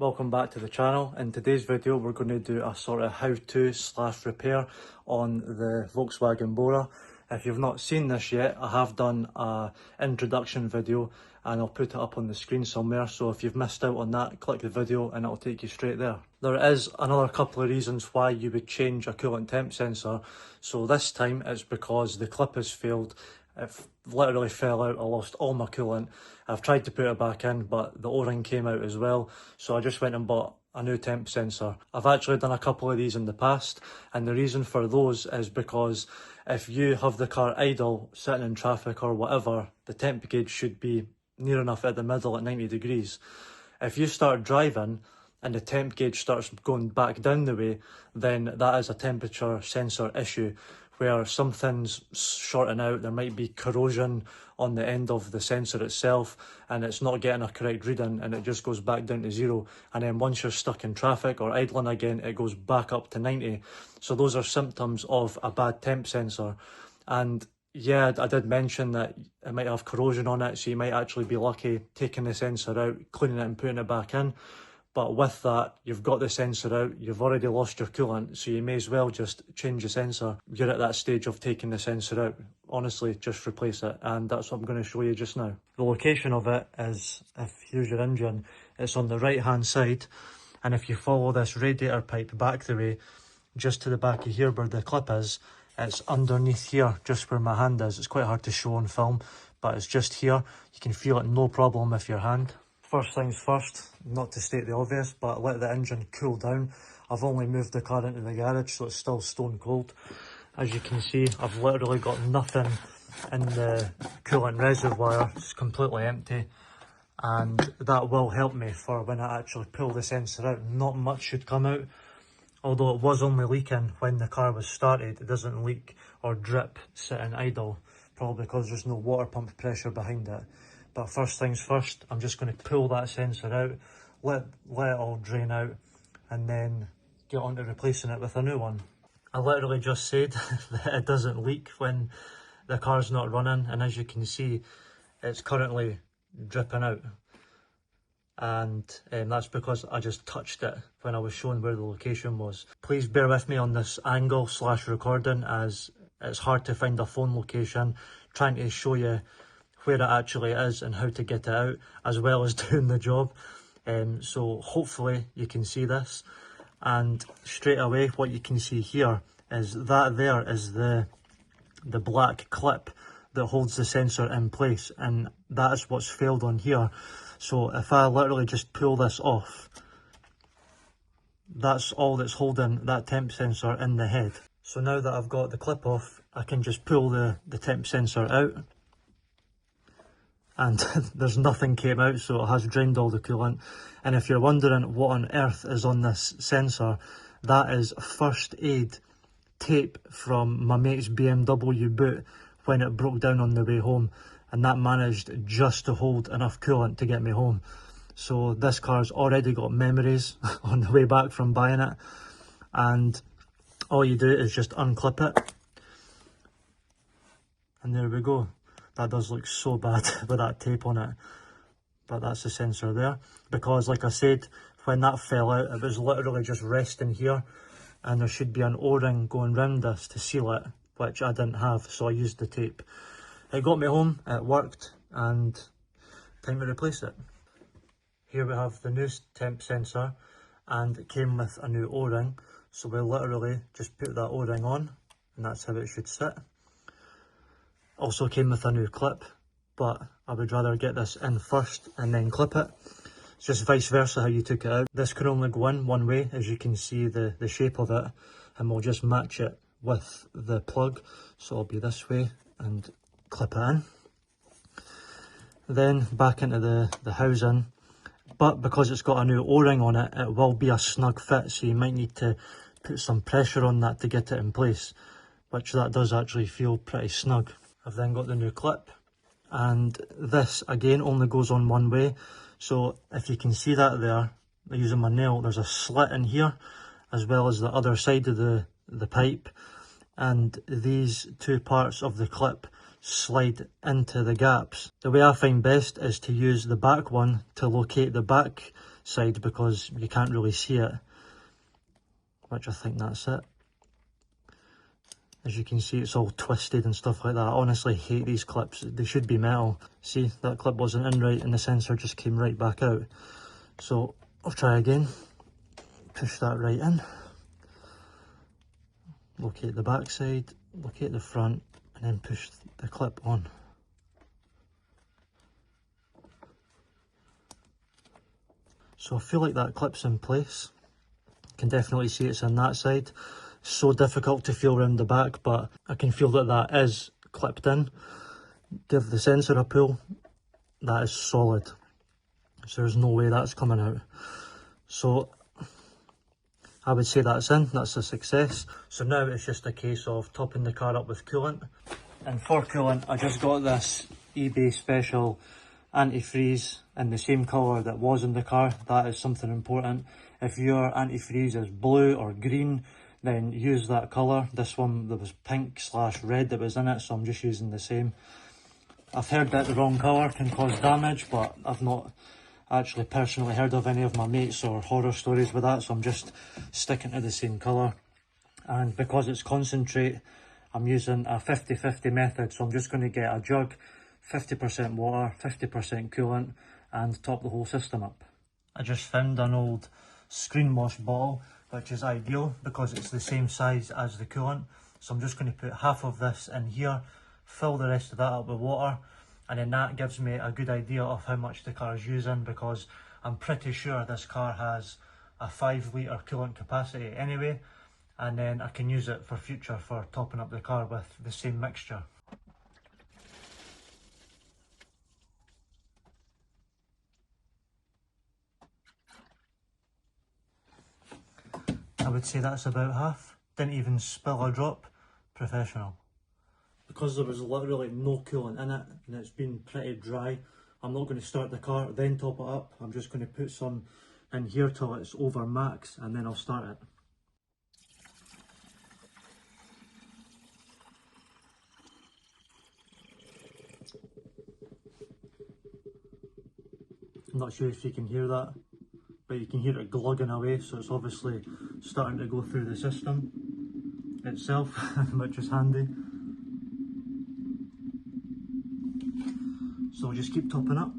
Welcome back to the channel. In today's video we're going to do a sort of how-to / repair on the Volkswagen Bora. If you've not seen this yet, I have done a introduction video and I'll put it up on the screen somewhere, so if you've missed out on that, click the video and it'll take you straight there. There is another couple of reasons why you would change a coolant temp sensor. So this time it's because the clip has failed. It literally fell out. I lost all my coolant. I've tried to put it back in, but the O-ring came out as well, so I just went and bought a new temp sensor. I've actually done a couple of these in the past, and the reason for those is because if you have the car idle, sitting in traffic or whatever, the temp gauge should be near enough at the middle at 90 degrees. If you start driving and the temp gauge starts going back down the way, then that is a temperature sensor issue where something's shorting out. There might be corrosion on the end of the sensor itself and it's not getting a correct reading and it just goes back down to 0. And then once you're stuck in traffic or idling again, it goes back up to 90. So those are symptoms of a bad temp sensor. And yeah, I did mention that it might have corrosion on it, so you might actually be lucky taking the sensor out, cleaning it and putting it back in. But with that, you've got the sensor out, you've already lost your coolant, so you may as well just change the sensor. You're at that stage of taking the sensor out. Honestly, just replace it, and that's what I'm going to show you just now. The location of it is, here's your engine, it's on the right hand side, and if you follow this radiator pipe back the way, just to the back of here where the clip is, it's underneath here, just where my hand is. It's quite hard to show on film, but it's just here. You can feel it no problem with your hand. First things first, not to state the obvious, but let the engine cool down. I've only moved the car into the garage, so it's still stone cold. As you can see, I've literally got nothing in the coolant reservoir. It's completely empty, and that will help me for when I actually pull the sensor out. Not much should come out, although it was only leaking when the car was started. It doesn't leak or drip sitting idle, probably because there's no water pump pressure behind it. But first things first, I'm just going to pull that sensor out, let it all drain out, and then get on to replacing it with a new one. I literally just said that it doesn't leak when the car's not running, and as you can see, it's currently dripping out. And that's because I just touched it when I was showing where the location was. Please bear with me on this angle / recording, as it's hard to find a phone location, trying to show you where it actually is and how to get it out, as well as doing the job. So hopefully you can see this, and straight away what you can see here is that there is the black clip that holds the sensor in place, and that is what's failed on here. So if I literally just pull this off, that's all that's holding that temp sensor in the head. So now that I've got the clip off, I can just pull the temp sensor out, and there's nothing came out, so it has drained all the coolant. And if you're wondering what on earth is on this sensor, that is first aid tape from my mate's BMW boot when it broke down on the way home, and that managed just to hold enough coolant to get me home. So this car's already got memories on the way back from buying it, and all you do is just unclip it, and there we go. That does look so bad with that tape on it, but that's the sensor there. Because like I said, when that fell out, it was literally just resting here, and there should be an O-ring going round this to seal it, which I didn't have, so I used the tape. It got me home, it worked, and time to replace it. Here we have the new temp sensor, and it came with a new O-ring, so we literally just put that O-ring on, and that's how it should sit. Also came with a new clip, but I would rather get this in first and then clip it. It's just vice versa how you took it out. This can only go in one way, as you can see the shape of it, and we'll just match it with the plug. So it'll be this way and clip it in. Then back into the housing, but because it's got a new O-ring on it, it will be a snug fit, so you might need to put some pressure on that to get it in place, which that does actually feel pretty snug. I've then got the new clip, and this again only goes on one way. So if you can see that there, using my nail, there's a slit in here as well as the other side of the pipe, and these two parts of the clip slide into the gaps. The way I find best is to use the back one to locate the back side because you can't really see it, which I think that's it. As you can see, it's all twisted and stuff like that. I honestly hate these clips. They should be metal. See, that clip wasn't in right and the sensor just came right back out. So I'll try again. Push that right in. Locate the back side, locate the front, and then push the clip on. So I feel like that clip's in place. Can definitely see it's on that side. So difficult to feel around the back, but I can feel that that is clipped in. Give the sensor a pull, that is solid. So there's no way that's coming out. So I would say that's in, that's a success. So now it's just a case of topping the car up with coolant. And for coolant, I just got this eBay special antifreeze in the same colour that was in the car. That is something important. If your antifreeze is blue or green, then use that colour. This one, there was pink/red that was in it, so I'm just using the same. I've heard that the wrong colour can cause damage, but I've not actually personally heard of any of my mates or horror stories with that, so I'm just sticking to the same colour. And because it's concentrate, I'm using a 50-50 method, so I'm just going to get a jug, 50% water, 50% coolant, and top the whole system up. I just found an old screen wash bottle, which is ideal because it's the same size as the coolant. So I'm just going to put half of this in here, fill the rest of that up with water, and then that gives me a good idea of how much the car is using, because I'm pretty sure this car has a 5 litre coolant capacity anyway, and then I can use it for future for topping up the car with the same mixture. I would say that's about half. Didn't even spill a drop. Professional. Because there was literally no coolant in it and it's been pretty dry, I'm not going to start the car then top it up. I'm just going to put some in here till it's over max and then I'll start it. I'm not sure if you can hear that, but you can hear it glugging away, so it's obviously starting to go through the system itself, which is handy. So we'll just keep topping up.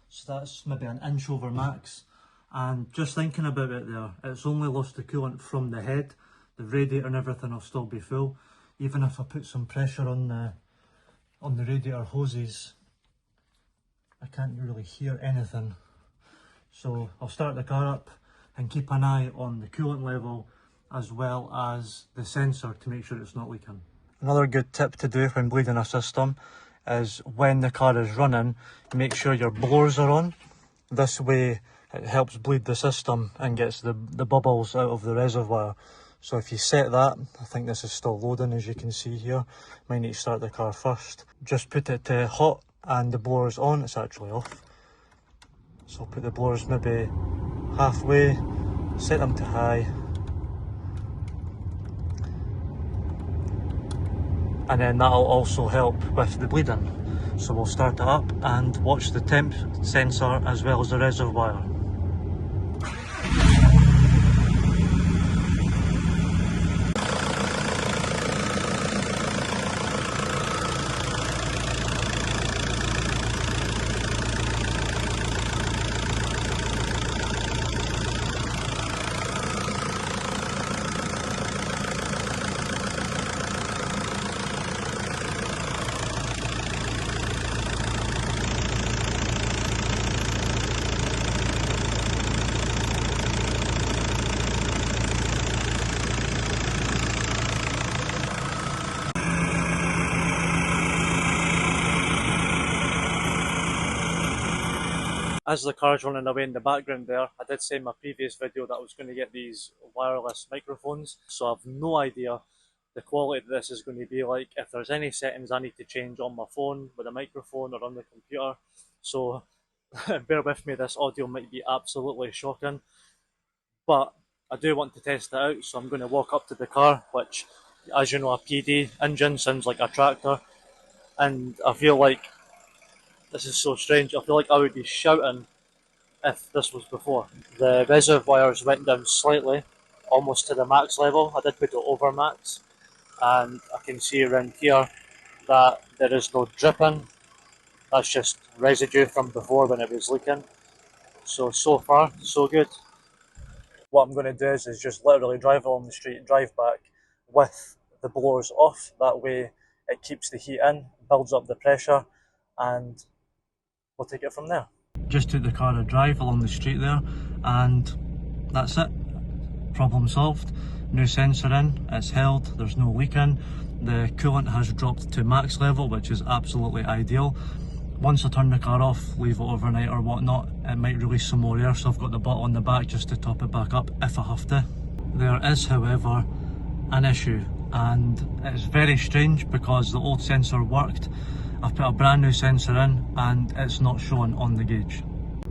So that's maybe an inch over max, and just thinking about it there, it's only lost the coolant from the head. The radiator and everything will still be full. Even if I put some pressure on the radiator hoses, I can't really hear anything. So I'll start the car up and keep an eye on the coolant level as well as the sensor to make sure it's not leaking. Another good tip to do when bleeding a system is when the car is running, make sure your blowers are on. This way it helps bleed the system and gets the bubbles out of the reservoir. So if you set that, I think this is still loading as you can see here, might need to start the car first. Just put it to hot and the blower's on, it's actually off. So I'll put the blowers maybe halfway, set them to high, and then that'll also help with the bleeding. So we'll start it up and watch the temp sensor as well as the reservoir. As the car's running away in the background there, I did say in my previous video that I was going to get these wireless microphones, so I've no idea the quality of this is going to be like, if there's any settings I need to change on my phone with a microphone or on the computer. So bear with me, this audio might be absolutely shocking, but I do want to test it out, so I'm going to walk up to the car, which As you know, a PD engine sounds like a tractor, and I feel like this is so strange. I feel like I would be shouting if this was before. The reservoirs went down slightly, almost to the max level. I did put it over max, and I can see around here that there is no dripping. That's just residue from before when it was leaking. So far, so good. What I'm going to do is just literally drive along the street and drive back with the blowers off. That way it keeps the heat in, builds up the pressure, and we'll take it from there. Just took the car a drive along the street there, and that's it. Problem solved. New sensor in, it's held, there's no leaking. The coolant has dropped to max level, which is absolutely ideal. Once I turn the car off, leave it overnight or whatnot, it might release some more air, so I've got the bottle on the back just to top it back up if I have to. There is, however, an issue, and it's very strange because the old sensor worked. I've put a brand new sensor in and it's not showing on the gauge.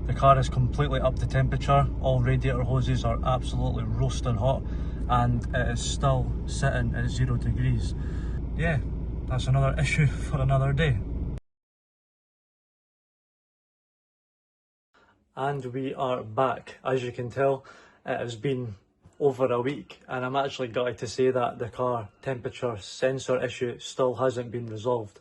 The car is completely up to temperature, all radiator hoses are absolutely roasting hot, and it is still sitting at 0 degrees. Yeah, that's another issue for another day. And we are back. As you can tell, it has been over a week, and I'm actually gutted to say that the car temperature sensor issue still hasn't been resolved.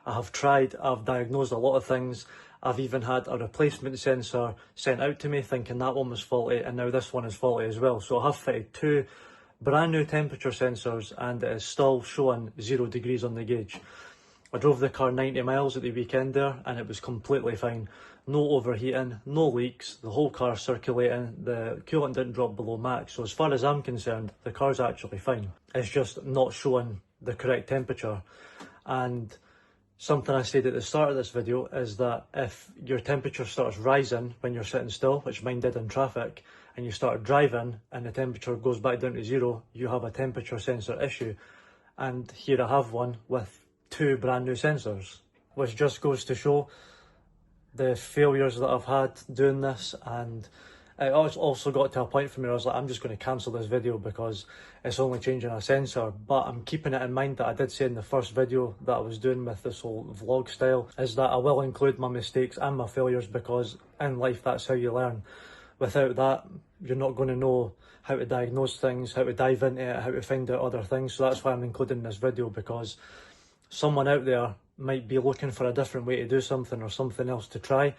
I have tried, I've diagnosed a lot of things. I've even had a replacement sensor sent out to me thinking that one was faulty, and now this one is faulty as well. So I have fitted two brand new temperature sensors and it is still showing 0 degrees on the gauge. I drove the car 90 miles at the weekend there and it was completely fine. No overheating, no leaks, the whole car circulating, the coolant didn't drop below max. So as far as I'm concerned, the car's actually fine. It's just not showing the correct temperature. And something I said at the start of this video is that if your temperature starts rising when you're sitting still, which mine did in traffic, and you start driving and the temperature goes back down to 0, you have a temperature sensor issue. And here I have one with two brand new sensors, which just goes to show the failures that I've had doing this. And it also got to a point for me where I was like, I'm just going to cancel this video because it's only changing a sensor. But I'm keeping it in mind that I did say in the first video that I was doing with this whole vlog style is that I will include my mistakes and my failures, because in life that's how you learn. Without that, you're not going to know how to diagnose things, how to dive into it, how to find out other things. So that's why I'm including this video, because someone out there might be looking for a different way to do something or something else to try,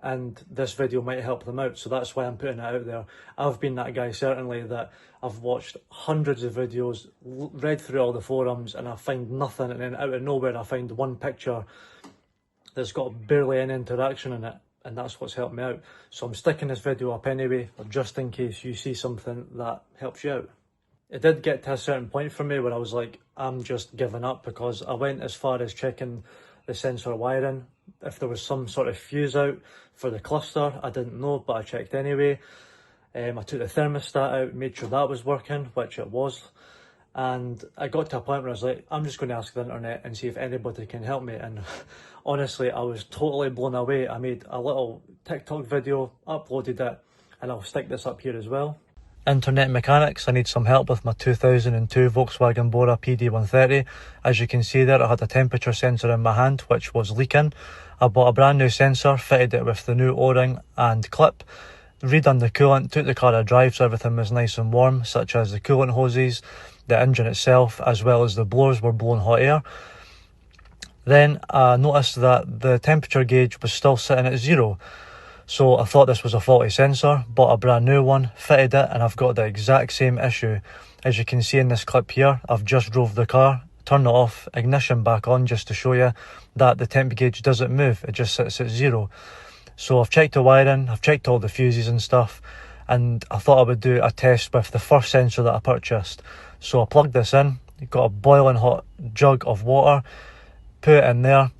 and this video might help them out. So that's why I'm putting it out there. I've been that guy, certainly, that I've watched hundreds of videos, read through all the forums, and I find nothing, and then out of nowhere I find one picture that's got barely any interaction in it, and that's what's helped me out. So I'm sticking this video up anyway, just in case you see something that helps you out. It did get to a certain point for me where I was like, I'm just giving up, because I went as far as checking the sensor wiring. If there was some sort of fuse out for the cluster, I didn't know, but I checked anyway. I took the thermostat out, made sure that was working, which it was. And I got to a point where I was like, I'm just going to ask the internet and see if anybody can help me. And honestly, I was totally blown away. I made a little TikTok video, uploaded it, and I'll stick this up here as well. Internet mechanics, I need some help with my 2002 Volkswagen Bora PD130. As you can see there, I had a temperature sensor in my hand which was leaking. I bought a brand new sensor, fitted it with the new O-ring and clip, redone the coolant, took the car a drive so everything was nice and warm, such as the coolant hoses, the engine itself, as well as the blowers were blowing hot air. Then I noticed that the temperature gauge was still sitting at 0. So I thought this was a faulty sensor, bought a brand new one, fitted it, and I've got the exact same issue. As you can see in this clip here, I've just drove the car, turned it off, ignition back on, just to show you that the temp gauge doesn't move, it just sits at 0. So I've checked the wiring, I've checked all the fuses and stuff, and I thought I would do a test with the first sensor that I purchased. So I plugged this in, got a boiling hot jug of water, put it in there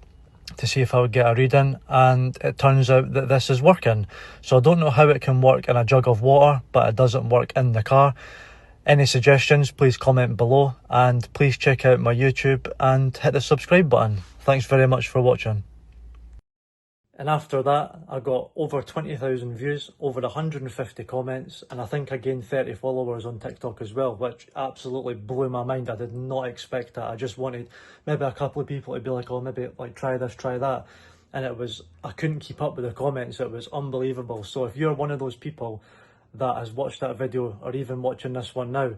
to see if I would get a reading, and it turns out that this is working. So I don't know how it can work in a jug of water, but it doesn't work in the car. Any suggestions, please comment below, and please check out my YouTube and hit the subscribe button. Thanks very much for watching. And after that, I got over 20,000 views, over 150 comments, and I think I gained 30 followers on TikTok as well, which absolutely blew my mind. I did not expect that. I just wanted maybe a couple of people to be like, oh, maybe like try this, try that. And I couldn't keep up with the comments. It was unbelievable. So if you're one of those people that has watched that video or even watching this one now,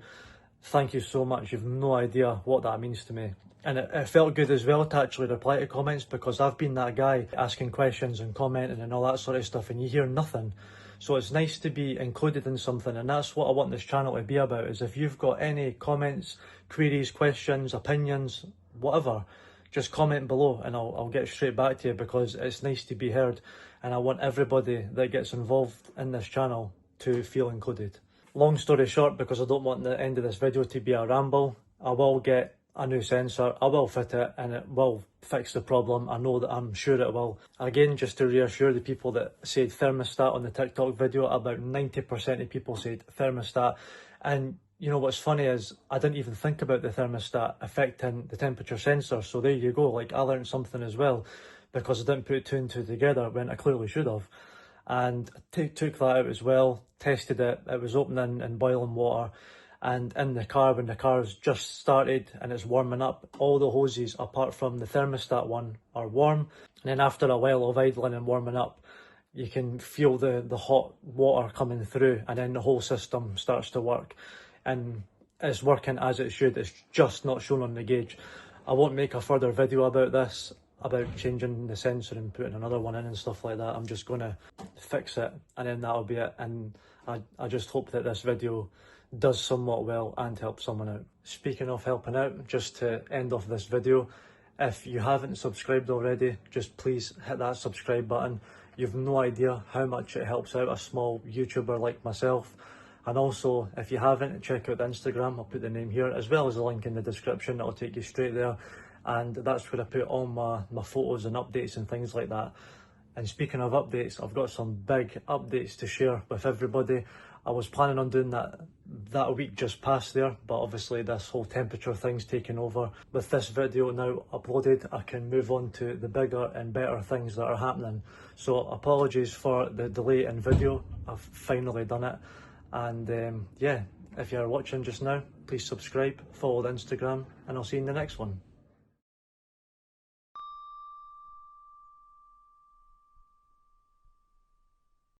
thank you so much. You've no idea what that means to me. And it felt good as well to actually reply to comments, because I've been that guy asking questions and commenting and all that sort of stuff, and you hear nothing. So it's nice to be included in something, and that's what I want this channel to be about, is if you've got any comments, queries, questions, opinions, whatever, just comment below and I'll get straight back to you, because it's nice to be heard, and I want everybody that gets involved in this channel to feel included. Long story short, because I don't want the end of this video to be a ramble, I will get a new sensor, I will fit it, and it will fix the problem. I know that, I'm sure it will. Again, just to reassure the people that said thermostat on the TikTok video, about 90% of people said thermostat. And you know what's funny is I didn't even think about the thermostat affecting the temperature sensor. So there you go, like I learned something as well, because I didn't put two and two together when I clearly should have. And took that out as well, tested it, it was opening and boiling water. And in the car, when the car's just started and it's warming up, all the hoses apart from the thermostat one are warm. And then after a while of idling and warming up, you can feel the hot water coming through, and then the whole system starts to work. And it's working as it should, it's just not shown on the gauge. I won't make a further video about this, about changing the sensor and putting another one in and stuff like that. I'm just going to fix it, and then that'll be it. And I just hope that this video does somewhat well and help someone out. Speaking of helping out, just to end off this video, if you haven't subscribed already, just please hit that subscribe button. You've no idea how much it helps out a small YouTuber like myself. And also, if you haven't, check out the Instagram. I'll put the name here, as well as a link in the description that'll take you straight there. And that's where I put all my photos and updates and things like that. And speaking of updates, I've got some big updates to share with everybody. I was planning on doing that week just past there, but obviously this whole temperature thing's taken over. With this video now uploaded, I can move on to the bigger and better things that are happening. So apologies for the delay in video, I've finally done it. And yeah, if you're watching just now, please subscribe, follow the Instagram, and I'll see you in the next one.